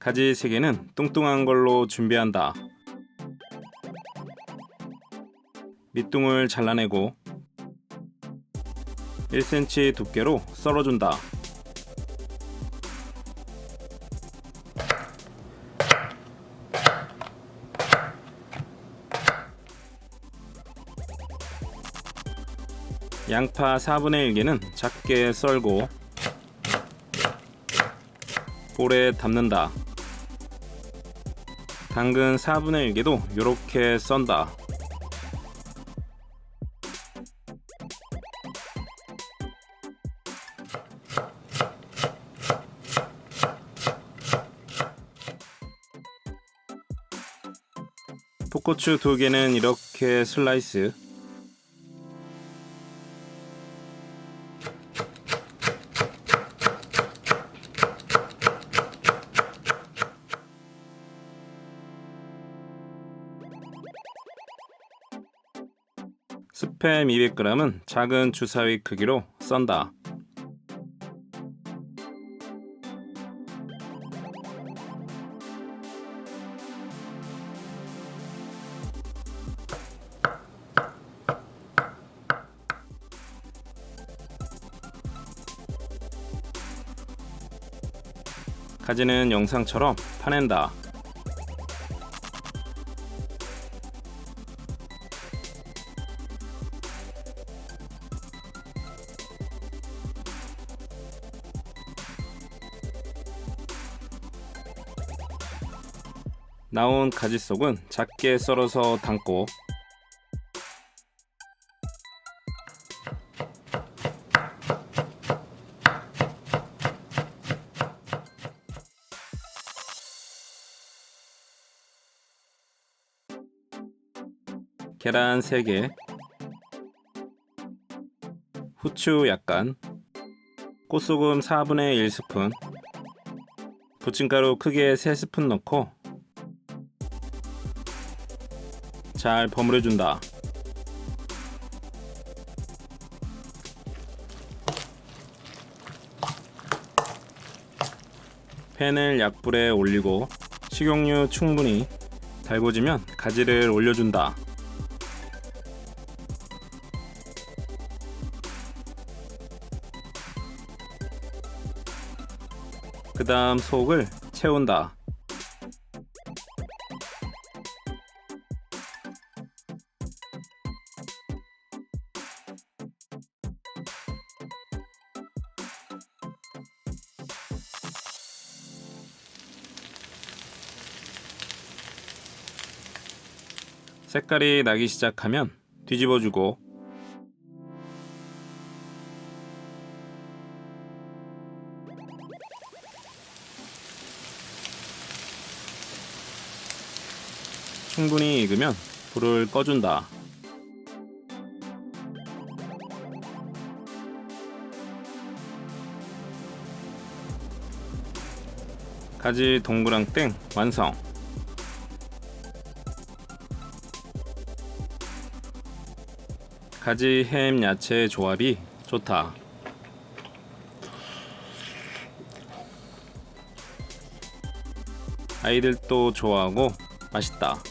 가지 3개는 뚱뚱한 걸로 준비한다. 밑둥을 잘라내고 1cm 두께로 썰어준다. 양파 4분의 1개는 작게 썰고 볼에 담는다. 당근 4분의 1개도 이렇게 썬다. 풋고추 2개는 이렇게 슬라이스. 스팸 200g은 작은 주사위 크기로 썬다. 가지는 영상처럼 파낸다. 나온 가지 속은 작게 썰어서 담고 계란 3개, 후추 약간, 꽃소금 4분의 1스푼, 부침가루 크게 3스푼 넣고 잘 버무려준다. 팬을 약불에 올리고 식용유 충분히 달궈지면 가지를 올려준다. 그 다음 속을 채운다. 색깔이 나기 시작하면 뒤집어주고 충분히 익으면 불을 꺼준다. 가지 동그랑땡 완성. 가지 햄 야채 조합이 좋다. 아이들도 좋아하고 맛있다.